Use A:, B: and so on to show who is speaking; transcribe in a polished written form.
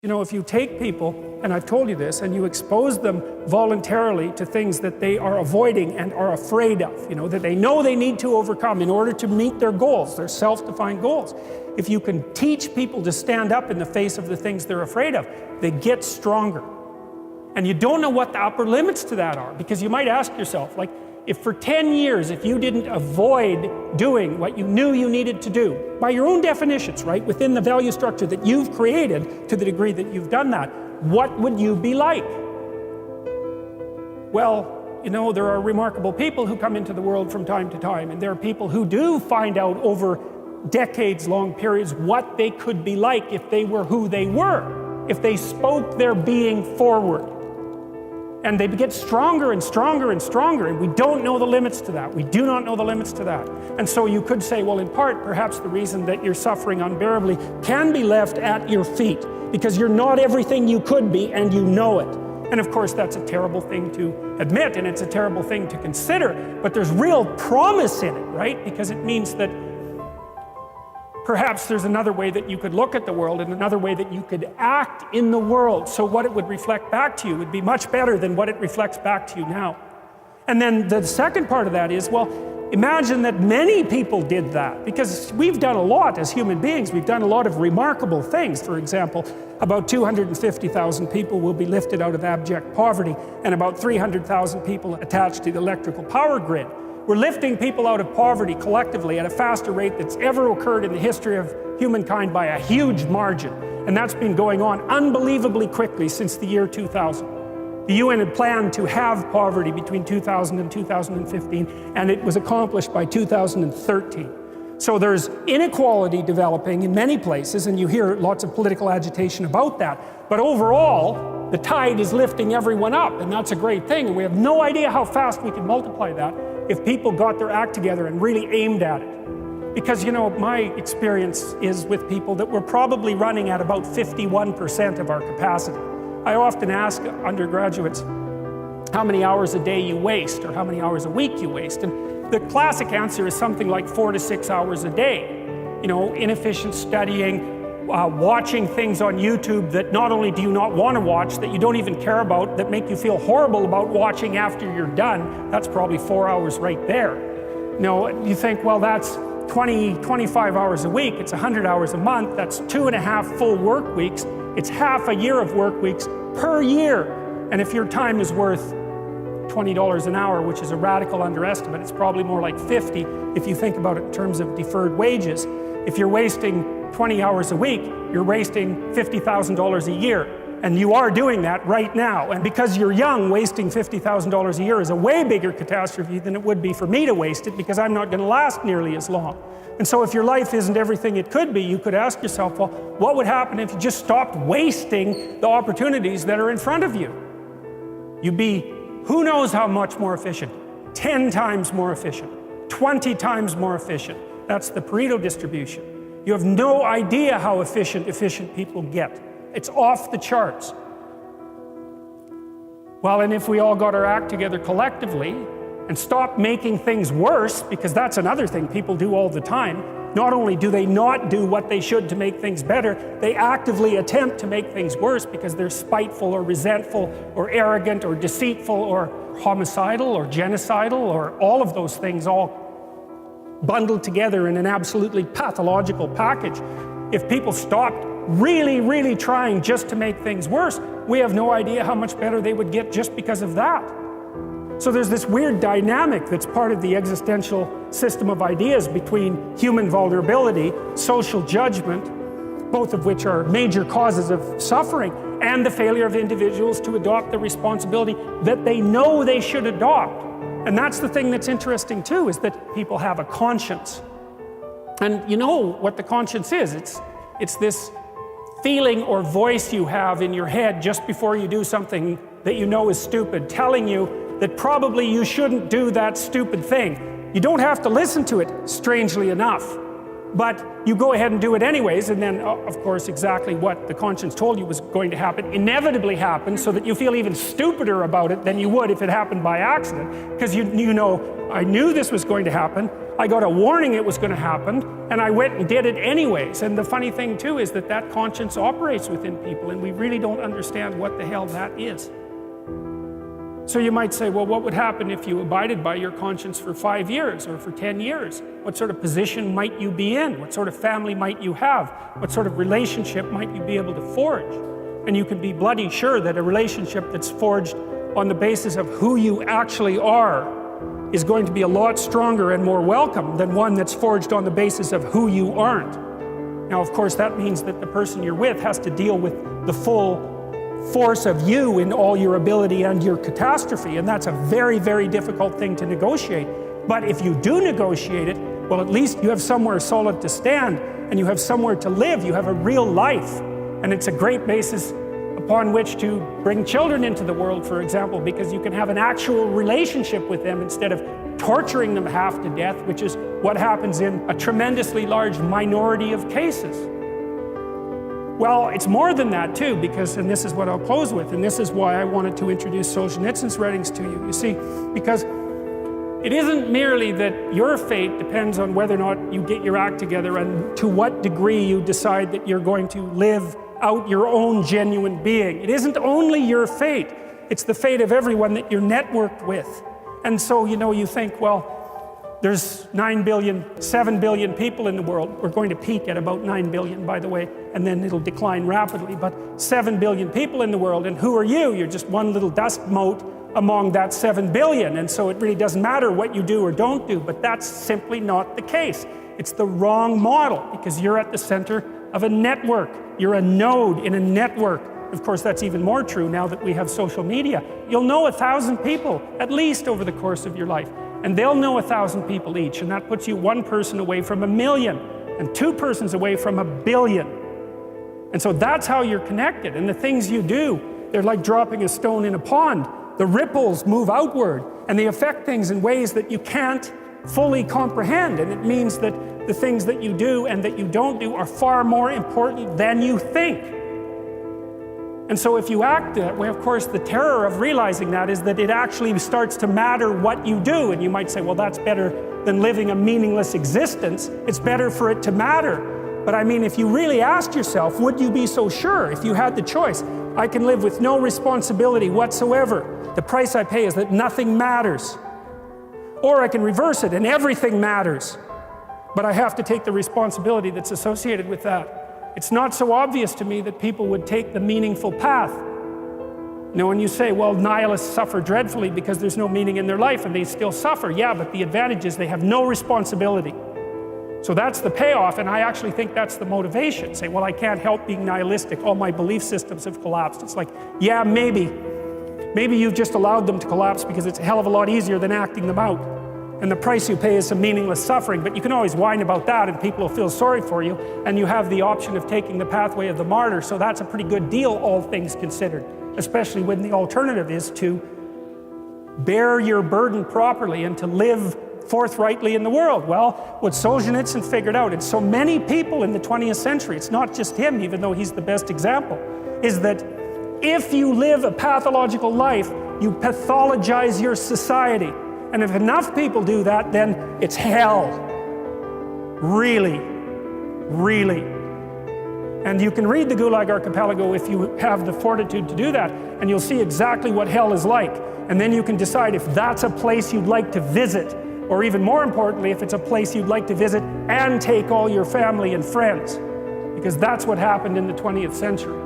A: You know, if you take people, and I've told you this, and you expose them voluntarily to things that they are avoiding and are afraid of, you know, that they know they need to overcome in order to meet their goals, their self-defined goals. If you can teach people to stand up in the face of the things they're afraid of, they get stronger. And you don't know what the upper limits to that are, because you might ask yourself, like, if for 10 years, if you didn't avoid doing what you knew you needed to do, by your own definitions, right, within the value structure that you've created, to the degree that you've done that, what would you be like? Well, you know, there are remarkable people who come into the world from time to time, and there are people who do find out over decades-long periods what they could be like if they were who they were, if they spoke their being forward. And they get stronger and stronger and stronger, and we don't know the limits to that. We do not know the limits to that. And so you could say, well, in part, perhaps the reason that you're suffering unbearably can be left at your feet, because you're not everything you could be, and you know it. And of course, that's a terrible thing to admit, and it's a terrible thing to consider, but there's real promise in it, right? Because it means that perhaps there's another way that you could look at the world and another way that you could act in the world. So what it would reflect back to you would be much better than what it reflects back to you now. And then the second part of that is, well, imagine that many people did that, because we've done a lot as human beings. We've done a lot of remarkable things. For example, about 250,000 people will be lifted out of abject poverty, and about 300,000 people attached to the electrical power grid. We're lifting people out of poverty collectively at a faster rate that's ever occurred in the history of humankind by a huge margin. And that's been going on unbelievably quickly since the year 2000. The UN had planned to have poverty between 2000 and 2015, and it was accomplished by 2013. So there's inequality developing in many places, and you hear lots of political agitation about that. But overall, the tide is lifting everyone up, and that's a great thing. And we have no idea how fast we can multiply that if people got their act together and really aimed at it. Because, you know, my experience is with people that we're probably running at about 51% of our capacity. I often ask undergraduates how many hours a day you waste or how many hours a week you waste. And the classic answer is something like 4 to 6 hours a day. You know, inefficient studying, watching things on YouTube that not only do you not want to watch, that you don't even care about, that make you feel horrible about watching after you're done. That's probably 4 hours right there. You know, you think, well, that's 25 hours a week, it's 100 hours a month, that's 2.5 full work weeks, it's half a year of work weeks per year. And if your time is worth $20 an hour, which is a radical underestimate, it's probably more like 50 if you think about it in terms of deferred wages. If you're wasting 20 hours a week, you're wasting $50,000 a year. And you are doing that right now. And because you're young, wasting $50,000 a year is a way bigger catastrophe than it would be for me to waste it, because I'm not going to last nearly as long. And so if your life isn't everything it could be, you could ask yourself, well, what would happen if you just stopped wasting the opportunities that are in front of you? You'd be, who knows how much more efficient? 10 times more efficient, 20 times more efficient. That's the Pareto distribution. You have no idea how efficient people get. It's off the charts. Well, and if we all got our act together collectively and stopped making things worse, because that's another thing people do all the time. Not only do they not do what they should to make things better, they actively attempt to make things worse because they're spiteful or resentful or arrogant or deceitful or homicidal or genocidal or all of those things all bundled together in an absolutely pathological package. If people stopped really, really trying just to make things worse, we have no idea how much better they would get just because of that. So there's this weird dynamic that's part of the existential system of ideas between human vulnerability, social judgment, both of which are major causes of suffering, and the failure of individuals to adopt the responsibility that they know they should adopt. And that's the thing that's interesting too, is that people have a conscience. And you know what the conscience is. It's this feeling or voice you have in your head just before you do something that you know is stupid, telling you that probably you shouldn't do that stupid thing. You don't have to listen to it, strangely enough, but you go ahead and do it anyways, and then, of course, exactly what the conscience told you was going to happen inevitably happens, so that you feel even stupider about it than you would if it happened by accident, because you know, I knew this was going to happen, I got a warning it was going to happen, And I went and did it anyways. And the funny thing too is that that conscience operates within people, and we really don't understand what the hell that is. So you might say, well, what would happen if you abided by your conscience for 5 years or for 10 years? What sort of position might you be in? What sort of family might you have? What sort of relationship might you be able to forge? And you can be bloody sure that a relationship that's forged on the basis of who you actually are is going to be a lot stronger and more welcome than one that's forged on the basis of who you aren't. Now, of course, that means that the person you're with has to deal with the full force of you in all your ability and your catastrophe, and that's a very, very difficult thing to negotiate. But if you do negotiate it, well, at least you have somewhere solid to stand, and you have somewhere to live. You have a real life, and it's a great basis upon which to bring children into the world, for example, because you can have an actual relationship with them instead of torturing them half to death, which is what happens in a tremendously large minority of cases. Well, it's more than that too, because, and this is what I'll close with, and this is why I wanted to introduce Solzhenitsyn's writings to you. You see, because it isn't merely that your fate depends on whether or not you get your act together and to what degree you decide that you're going to live out your own genuine being. It isn't only your fate, it's the fate of everyone that you're networked with. And so, you know, you think, well, there's 9 billion, 7 billion people in the world. We're going to peak at about 9 billion, by the way, and then it'll decline rapidly. But 7 billion people in the world, and who are you? You're just one little dust mote among that 7 billion. And so it really doesn't matter what you do or don't do, but that's simply not the case. It's the wrong model, because you're at the center of a network. You're a node in a network. Of course, that's even more true now that we have social media. You'll know 1,000 people, at least over the course of your life. And they'll know 1,000 people each, and that puts you one person away from 1 million, and 2 persons away from 1 billion. And so that's how you're connected. And the things you do, they're like dropping a stone in a pond. The ripples move outward, and they affect things in ways that you can't fully comprehend. And it means that the things that you do and that you don't do are far more important than you think. And so if you act that way, of course, the terror of realizing that is that it actually starts to matter what you do. And you might say, well, that's better than living a meaningless existence. It's better for it to matter. But I mean, if you really asked yourself, would you be so sure if you had the choice? I can live with no responsibility whatsoever. The price I pay is that nothing matters. Or I can reverse it and everything matters. But I have to take the responsibility that's associated with that. It's not so obvious to me that people would take the meaningful path. Now, when you say, well, nihilists suffer dreadfully because there's no meaning in their life and they still suffer, yeah, but the advantage is they have no responsibility. So that's the payoff, and I actually think that's the motivation. Say, well, I can't help being nihilistic. All my belief systems have collapsed. It's like, yeah, maybe. Maybe you've just allowed them to collapse because it's a hell of a lot easier than acting them out. And the price you pay is some meaningless suffering, but you can always whine about that and people will feel sorry for you, and you have the option of taking the pathway of the martyr, so that's a pretty good deal, all things considered, especially when the alternative is to bear your burden properly and to live forthrightly in the world. Well, what Solzhenitsyn figured out, and so many people in the 20th century, it's not just him, even though he's the best example, is that if you live a pathological life, you pathologize your society. And if enough people do that, then it's hell. Really, really. And you can read the Gulag Archipelago if you have the fortitude to do that, and you'll see exactly what hell is like. And then you can decide if that's a place you'd like to visit, or even more importantly, if it's a place you'd like to visit and take all your family and friends. Because that's what happened in the 20th century.